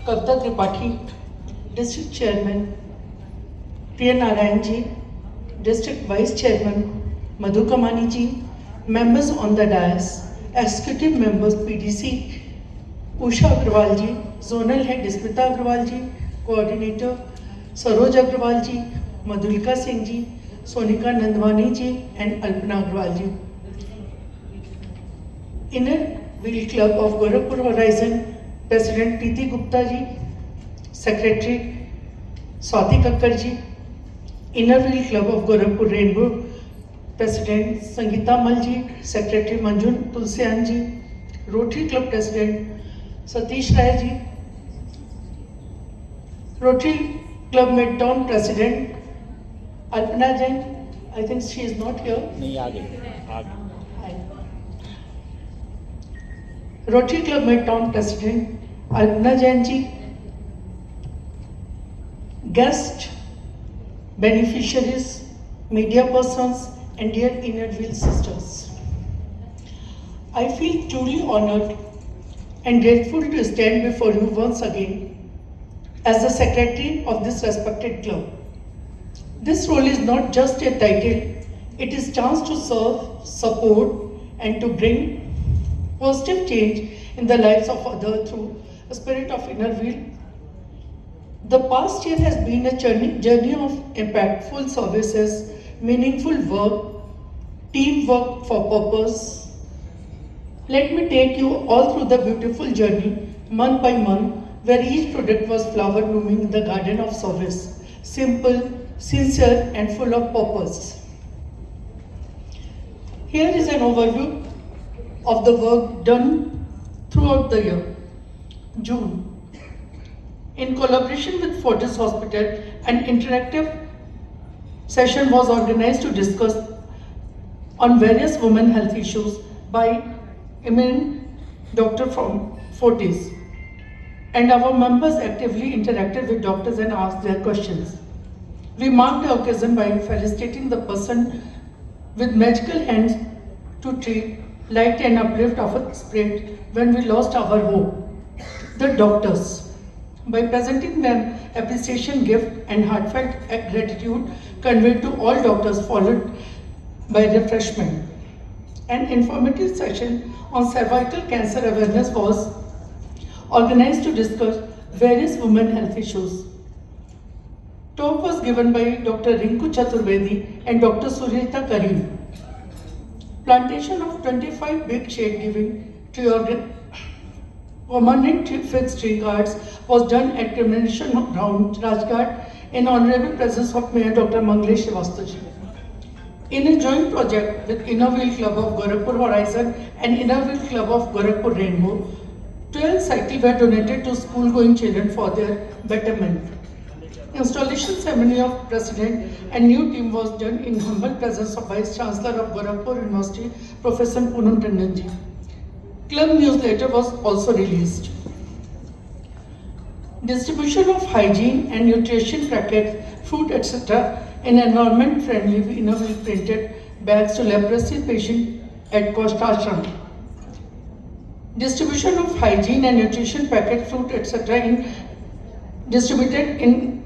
Kavita Tripathi, District Chairman, Priya Narayan ji, District Vice Chairman, Madhu Kamani ji, members on the dais, Executive Members PDC, Usha Agrawal ji, Zonal Head Smita Agrawal ji, Coordinator Saroj Agrawal ji, Madhulika Singh ji, Sonika Nandwani ji and Alpana Agrawal ji. Inner Wheel Club of Gorakhpur Horizon, President Preeti Gupta ji, Secretary Swati Kakkar ji, Inner Wheel Club of Gorakhpur Rainbow, President Sangeeta Mal ji, Secretary Manjun Tulsian ji, Rotary Club President Satish Rai ji, Rotary Club Midtown President Alpana Jain, I think she is not here. नहीं आ गई Rotary Club Midtown President Alpana Jain ji, guest beneficiaries, media persons and dear Inner Wheel sisters. I feel truly honored and grateful to stand before you once again as the secretary of this respected club. This role is not just a title, it is a chance to serve, support and to bring positive change in the lives of others through a spirit of inner wheel. The past year has been a journey of impactful services, meaningful work, teamwork for purpose. Let me take you all through the beautiful journey, month by month, where each product was flower blooming in the garden of service, simple, sincere and full of purpose. Here is an overview of the work done throughout the year. June. In collaboration with Fortis Hospital, an interactive session was organized to discuss on various women health issues by eminent doctor from Fortis. And our members actively interacted with doctors and asked their questions. We marked the occasion by felicitating the person with magical hands to treat, light and uplift our spirit when we lost our hope, the doctors, by presenting them appreciation gift and heartfelt gratitude conveyed to all doctors, followed by refreshment. An informative session on cervical cancer awareness was organized to discuss various women health issues. Talk was given by Dr. Rinku Chaturvedi and Dr. Suryata Karim. Plantation of 25 big shade giving tree permanent fixed tree guards was done at Cremation Ground, Rajghat, in honorable presence of Mayor Dr. Manglesh Srivastav. In a joint project with Inner Wheel Club of Gorakhpur Horizon and Inner Wheel Club of Gorakhpur Rainbow, 12 cycles were donated to school-going children for their betterment. Installation ceremony of President and new team was done in humble presence of Vice Chancellor of Gorakhpur University, Professor Poonam Tandon ji. Club newsletter was also released. Distribution of hygiene and nutrition packets, fruit, etc. in environment-friendly inner wheel printed bags to leprosy patients at Costa Ashram. Distribution of hygiene and nutrition packets, fruit, etc. distributed in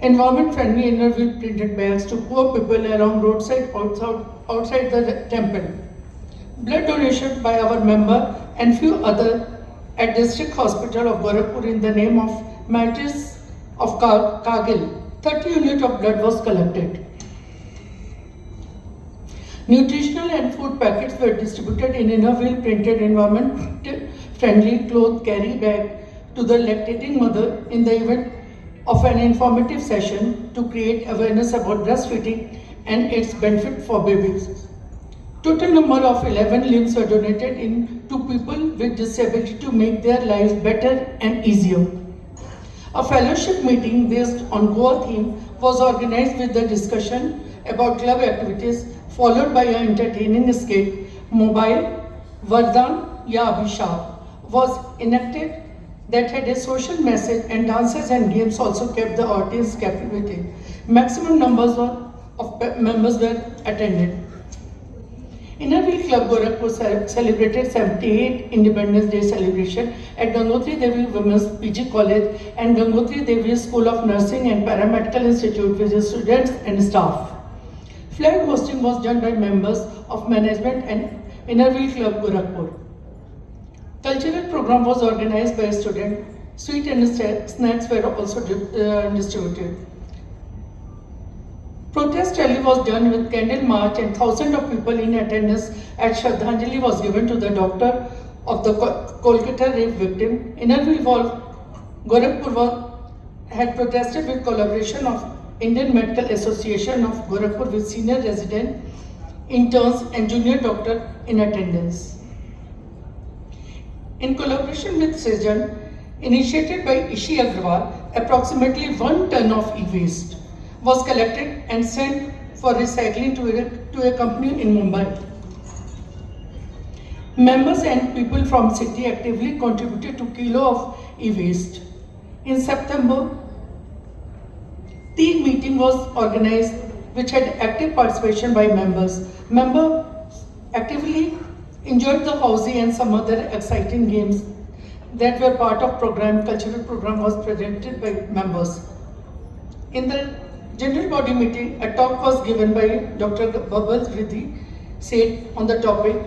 environment-friendly inner wheel printed bags to poor people along roadside outside the temple. Blood donation by our member and few other at District Hospital of Gorakhpur in the name of Martyrs of Kargil. 30 units of blood was collected. Nutritional and food packets were distributed in inner wheel printed environment-friendly cloth carry bag to the lactating mother in the event of an informative session to create awareness about breastfeeding and its benefit for babies. Total number of 11 limbs were donated to people with disability to make their lives better and easier. A fellowship meeting based on Goa theme was organized with the discussion about club activities followed by an entertaining skit. Mobile Vardhan Ya Abhishap was enacted that had a social message, and dances and games also kept the audience captivated. Maximum numbers of members were attended. Innerville Club Gorakhpur celebrated 78th Independence Day celebration at Gangotri Devi Women's PG College and Gangotri Devi School of Nursing and Paramedical Institute with its students and staff. Flag hosting was done by members of management and Innerville Club Gorakhpur. Cultural program was organized by a student. Sweet and snacks were also distributed. Protest rally was done with candle march and thousands of people in attendance at Shraddhanjali was given to the doctor of the Kolkata rape victim. Innerville Gorakhpur had protested with collaboration of Indian Medical Association of Gorakhpur with senior resident, interns and junior doctor in attendance. In collaboration with Sejan, initiated by Ishi Agrawal, approximately 1 ton of e-waste was collected and sent for recycling to a company in Mumbai. Members and people from city actively contributed to kilo of e-waste. In September, tea meeting was organized which had active participation by members. Members actively enjoyed the housey and some other exciting games that were part of program. Cultural program was presented by members. In the General Body meeting, a talk was given by Dr. Babal Vriddhi Seth on the topic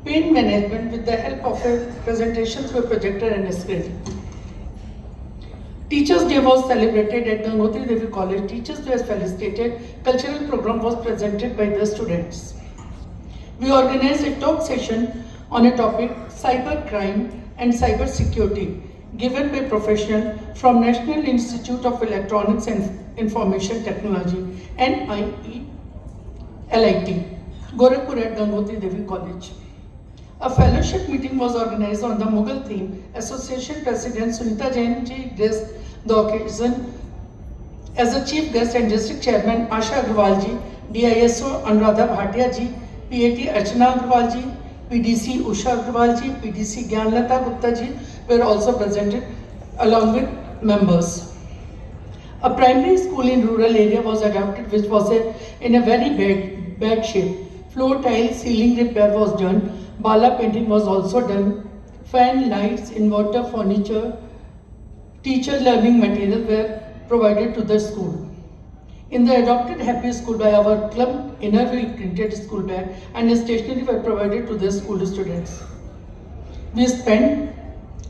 pain management with the help of a presentation through a projector and a screen. Teachers' Day was celebrated at Gangotri Devi College. Teachers' Day was felicitated. Cultural program was presented by the students. We organized a talk session on a topic cyber crime and cyber security given by professionals from National Institute of Electronics and Information Technology, NIELIT, Gorakhpur at Gangotri Devi College. A fellowship meeting was organized on the Mughal theme. Association President Sunita Jain ji graced the occasion as a chief guest and District Chairman Asha Agrawal ji, DISO Anuradha Bhatia ji, PAT Archana Agrawal ji, PDC Usha Agrawal ji, PDC Gyanlata Gupta ji were also presented along with members. A primary school in rural area was adopted which was in a very bad shape. Floor tile ceiling repair was done. Bala painting was also done. Fan, lights, inverter, furniture, teacher learning material were provided to the school. In the adopted Happy School by our club, Innerville printed school bag and stationery were provided to the school students. We spent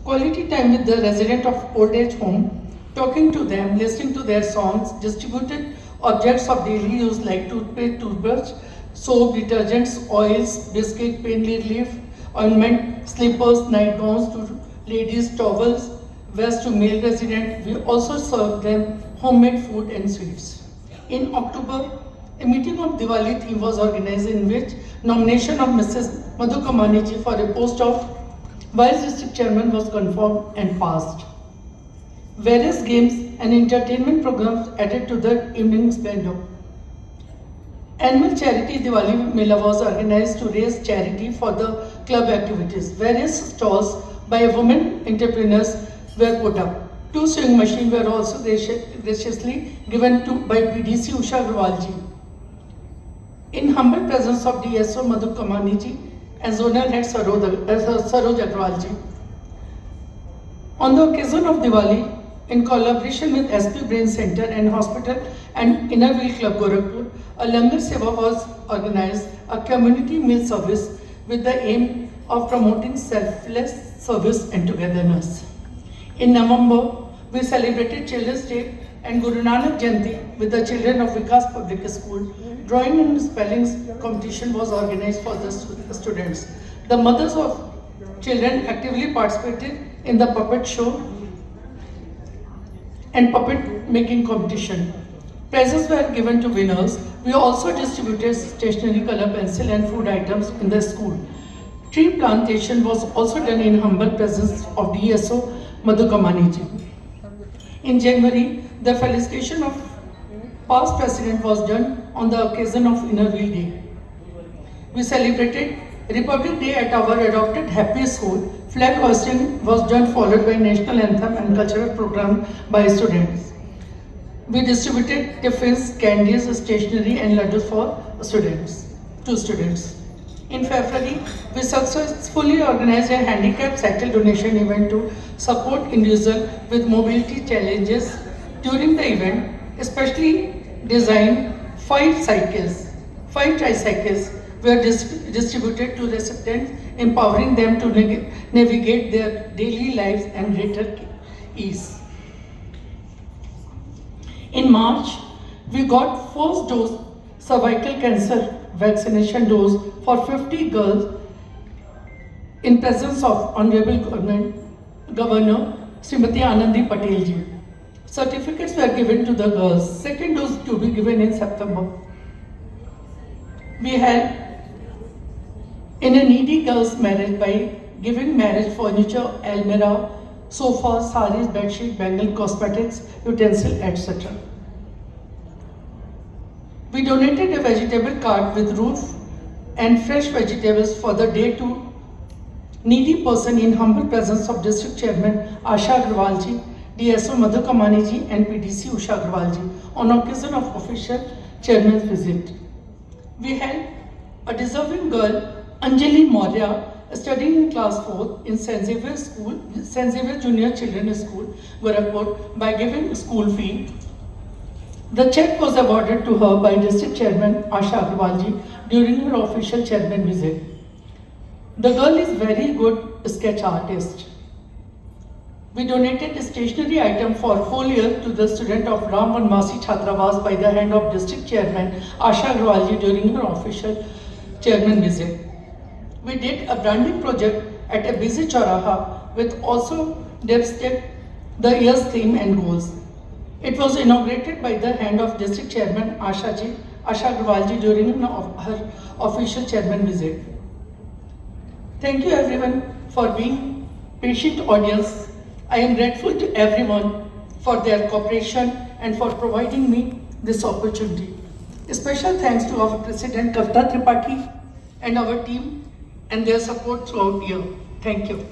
quality time with the resident of old age home, talking to them, listening to their songs, distributed objects of daily use like toothpaste, toothbrush, soap, detergents, oils, biscuit, pain relief, ointment, slippers, nightgowns to ladies, towels, vests to male resident. We also served them homemade food and sweets. In October, a meeting of Diwali theme was organized in which nomination of Mrs. Madhu Kamani ji for a post of Vice District Chairman was confirmed and passed. Various games and entertainment programs added to the evening's bando. Annual charity Diwali Mela was organized to raise charity for the club activities. Various stalls by women entrepreneurs were put up. 2 sewing machines were also graciously given by PDC Usha Agrawal ji. In humble presence of DSO Madhu Kamani ji and Zonal Head Saroj Agrawal ji. On the occasion of Diwali, in collaboration with SP Brain Center and Hospital and Innerville Club Gorakhpur, a Langar Seva was organized, a community meal service with the aim of promoting selfless service and togetherness. In November, we celebrated Children's Day and Guru Nanak Jayanti with the children of Vikas Public School. Drawing and spelling competition was organized for the students. The mothers of children actively participated in the puppet show and puppet making competition. Prizes were given to winners. We also distributed stationery, color pencil and food items in the school. Tree plantation was also done in humble presence of DSO Madhu Kamani ji. In January, the felicitation of past president was done on the occasion of Innerville Day. We celebrated Republic Day at our adopted Happy School. Flag hosting was done followed by national anthem and cultural program by students. We distributed tiffins, candies, stationery and laddus for students, to students. In February, we successfully organized a handicap cycle donation event to support individuals with mobility challenges. During the event, especially designed five tricycles were distributed to recipients, empowering them to navigate their daily lives and greater ease. In March, we got first dose cervical cancer vaccination dose for 50 girls in presence of Honorable Governor Srimati Anandi Patel ji. Certificates were given to the girls. Second dose to be given in September. We had in a needy girl's marriage by giving marriage furniture, almirah, sofa, saris, bedsheet, bangle, cosmetics, utensil, etc. We donated a vegetable cart with roof and fresh vegetables for the day to needy person in humble presence of District Chairman Asha Agrawal ji, DSO Madhu Kamani ji and PDC Usha Agrawal ji on occasion of official chairman's visit. We had a deserving girl, Anjali Maurya, studying in class 4th in St. Xavier Junior Children's School, Gorakhpur, by giving school fee. The check was awarded to her by District Chairman Asha Agrawal ji during her official chairman visit. The girl is very good sketch artist. We donated a stationery item for whole year to the student of Ram Vanmasi Chhatravas by the hand of District Chairman Asha Agrawal ji during her official chairman visit. We did a branding project at a busy Chauraha with also depicted the year's theme and goals. It was inaugurated by the hand of District Chairman Asha Agrawal ji during her official chairman visit. Thank you everyone for being patient audience. I am grateful to everyone for their cooperation and for providing me this opportunity. A special thanks to our President Kavita Tripathi and our team and their support throughout the year. Thank you.